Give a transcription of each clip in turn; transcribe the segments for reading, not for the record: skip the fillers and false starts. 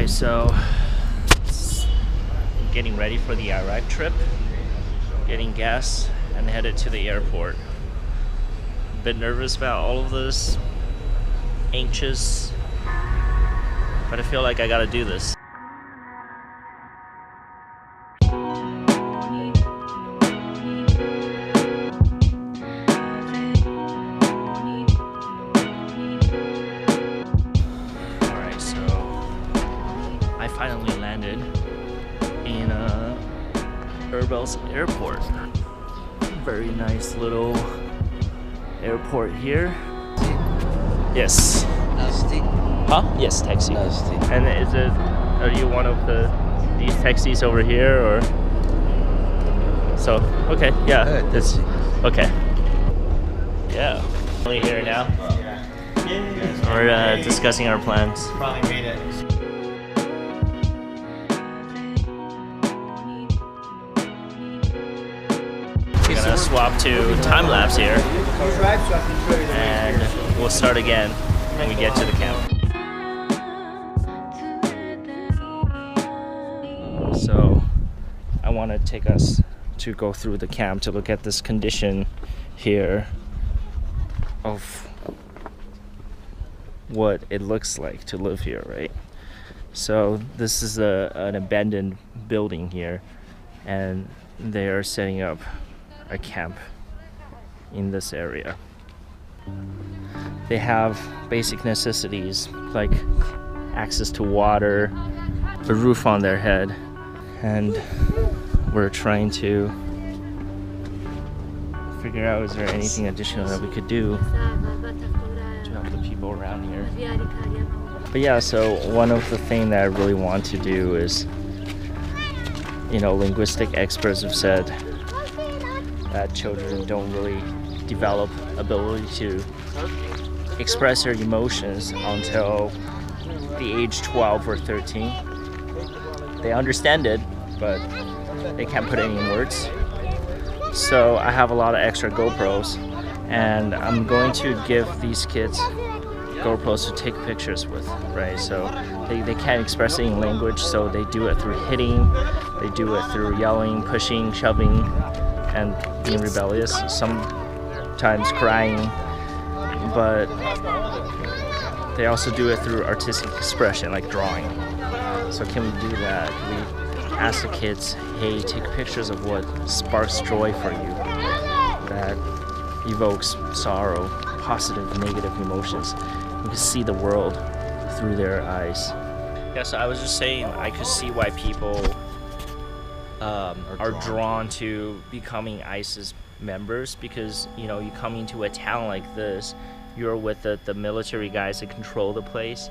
Alright, so I'm getting ready for the Iraq trip, getting gas and headed to the airport. A bit nervous about all of this, anxious, but I feel like I gotta do this. Alright, so I finally landed in Erbil's airport. Very nice little airport here. Yes. Nasty. Huh? Yes, taxi. Nasty. And are you one of these taxis over here, or? So, okay, yeah. That's okay. Yeah. Only here now. We're discussing our plans. Finally made it. We're gonna swap to time lapse here, and we'll start again when we get to the camp. So I want to take us to go through the camp to look at this condition here of what it looks like to live here, right? So this is an abandoned building here, and they are setting up a camp in this area. They have basic necessities like access to water, a roof on their head, and we're trying to figure out, is there anything additional that we could do to help the people around here. But yeah, so one of the things that I really want to do is, linguistic experts have said that children don't really develop ability to express their emotions until the age 12 or 13. They understand it, but they can't put it in words. So I have a lot of extra GoPros, and I'm going to give these kids GoPros to take pictures with, right? So they can't express it in language, so they do it through hitting, they do it through yelling, pushing, shoving, and being rebellious, sometimes crying, but they also do it through artistic expression, like drawing. So can we do that? We ask the kids, hey, take pictures of what sparks joy for you, that evokes sorrow, positive, negative emotions. You can see the world through their eyes. Yeah, so I was just saying, I could see why people are drawn to becoming ISIS members, because you come into a town like this, you're with the military guys that control the place.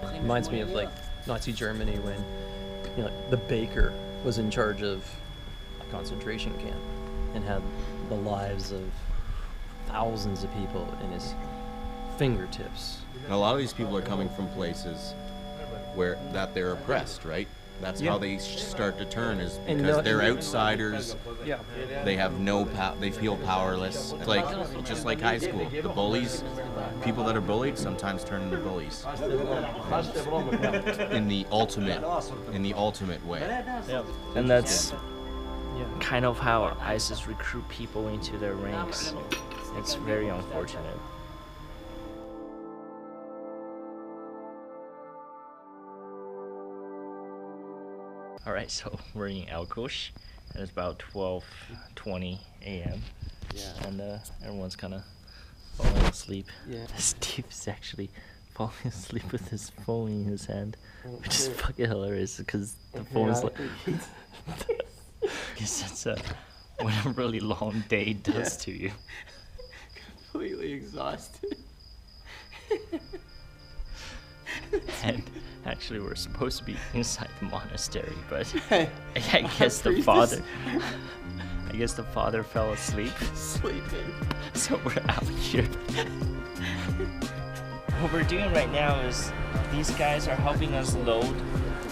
It reminds me of like Nazi Germany when the baker was in charge of a concentration camp and had the lives of thousands of people in his fingertips. And a lot of these people are coming from places where they're oppressed, right? That's how they start to turn, is because they're outsiders. Yeah. They have they feel powerless. It's like just like high school. The bullies, people that are bullied sometimes turn into bullies. In the ultimate way. Yeah. And that's kind of how ISIS recruit people into their ranks. It's very unfortunate. Alright, so we're in Alkosh, and it's about 12:20 a.m. Yeah. And everyone's kind of falling asleep. Yeah. Steve's actually falling asleep with his phone in his hand, which is fucking hilarious because the phone's like... Because that's what a really long day does to you. Completely exhausted. And actually, we're supposed to be inside the monastery, but I guess the father fell asleep. Sleeping. So we're out here. What we're doing right now is these guys are helping us load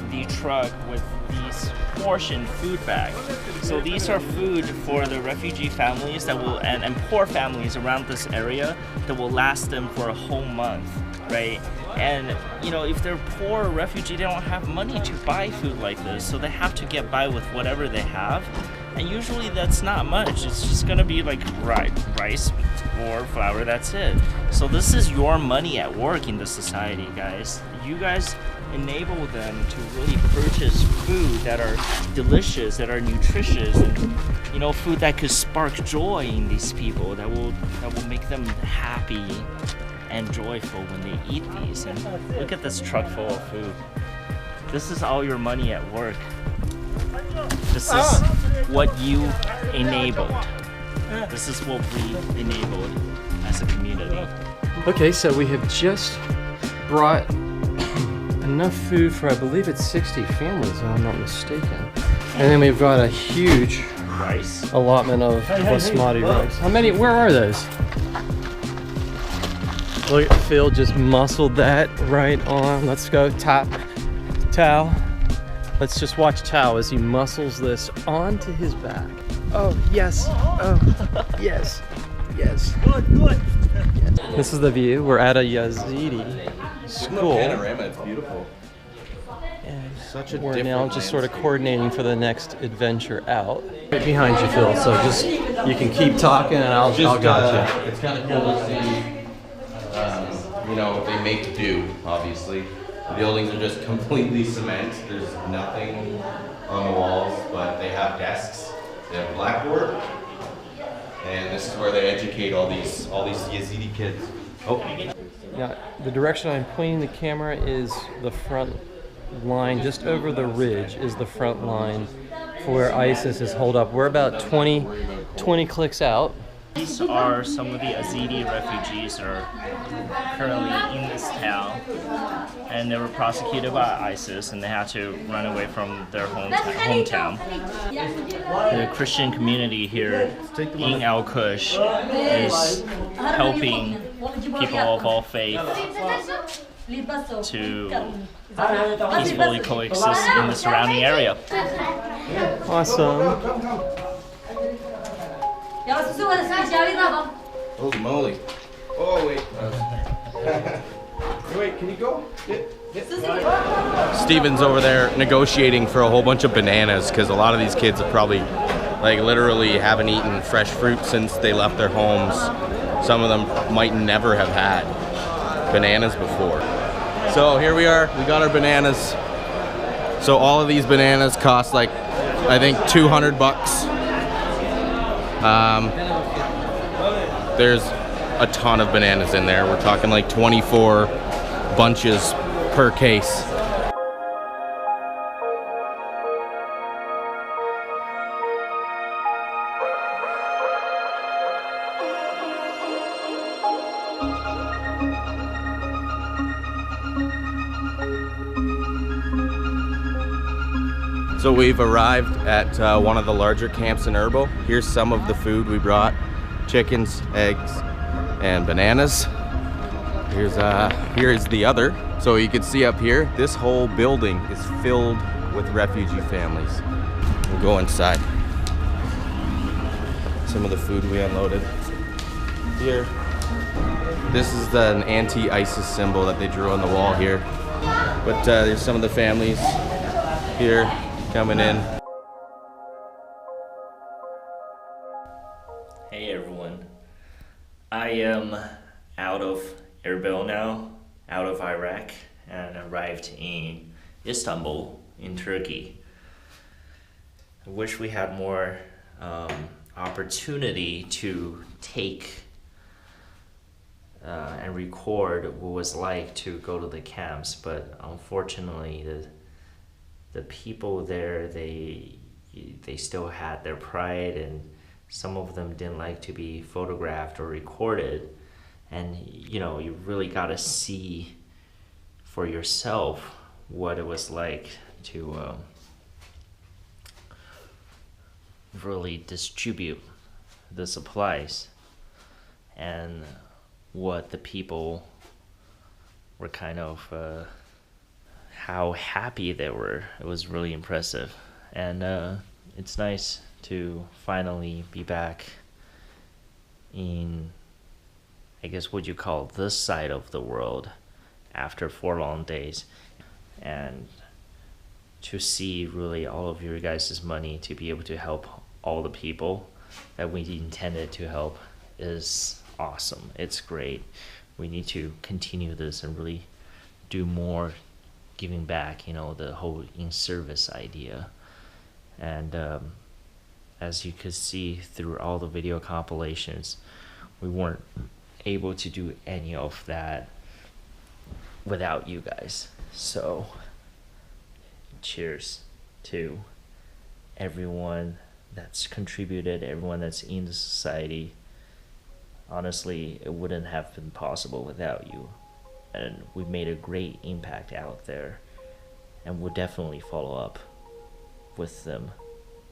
the truck with these portioned food bags. So these are food for the refugee families that will and poor families around this area that will last them for a whole month, right? And you know, if they're poor refugee, they don't have money to buy food like this, so they have to get by with whatever they have. And usually that's not much. It's just gonna be like rice or flour, that's it. So this is your money at work in the society, guys. You guys enable them to really purchase food that are delicious, that are nutritious, and you know, food that could spark joy in these people, that will make them happy and joyful when they eat these. And look at this truck full of food. This is all your money at work. This is what you enabled. This is what we enabled as a community. Okay, so we have just brought enough food for, I believe it's 60 families, if I'm not mistaken. And then we've got a huge Rice. allotment of basmati rice. How many? Where are those? Look, Phil just muscled that right on. Let's go, Tao. Let's just watch Tao as he muscles this onto his back. Oh, yes. Oh, yes. Yes. Good. This is the view. We're at a Yazidi school. Panorama, it's beautiful. And Such a we're different now just sort of landscape. coordinating for the next adventure out. Right behind you, Phil. So just, you can keep talking and I'll got you. It's kind of cool to see, you know, they make do, obviously. The buildings are just completely cement. There's nothing on the walls, but they have desks. They have a blackboard. And this is where they educate all these Yazidi kids. Oh. Now, the direction I'm pointing the camera is the front line, just over the ridge is the front line for where ISIS is holed up. We're about 20 clicks out. These are some of the Yazidi refugees that are currently in this town, and they were prosecuted by ISIS, and they had to run away from their hometown. The Christian community here in Al Kush is helping people of all faith to peacefully coexist in the surrounding area. Awesome. Holy moly. Oh, wait. Wait, can you go? Steven's over there negotiating for a whole bunch of bananas because a lot of these kids have probably, like, literally haven't eaten fresh fruit since they left their homes. Some of them might never have had bananas before. So here we are, we got our bananas. So all of these bananas cost like, I think 200 bucks. There's a ton of bananas in there. We're talking like 24 bunches per case. So we've arrived at one of the larger camps in Erbil. Here's some of the food we brought: chickens, eggs, and bananas. Here is the other. So you can see up here, this whole building is filled with refugee families. We'll go inside. Some of the food we unloaded here. This is an anti-ISIS symbol that they drew on the wall here. But there's some of the families here coming in. Hey everyone, I am out of Erbil now, out of Iraq, and arrived in Istanbul in Turkey. I wish we had more opportunity to take and record what it was like to go to the camps, but unfortunately the people there, they still had their pride, and some of them didn't like to be photographed or recorded. And you know, you really got to see for yourself what it was like to really distribute the supplies, and what the people were kind of how happy they were. It was really impressive. And it's nice to finally be back in, I guess, what you call this side of the world, after 4 long days, and to see really all of your guys' money to be able to help all the people that we intended to help is awesome. It's great. We need to continue this and really do more giving back, you know, the whole in-service idea. And as you could see through all the video compilations, we weren't able to do any of that without you guys. So cheers to everyone that's contributed, everyone that's in the society. Honestly, it wouldn't have been possible without you. And we made a great impact out there. And we'll definitely follow up with them,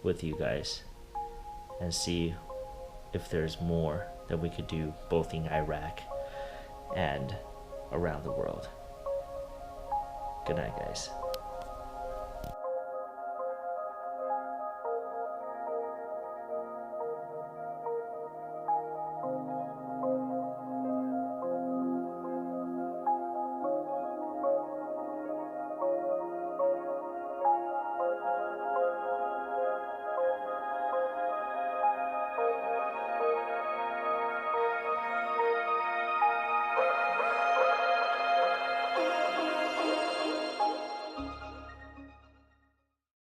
with you guys, and see if there's more that we could do both in Iraq and around the world. Good night, guys.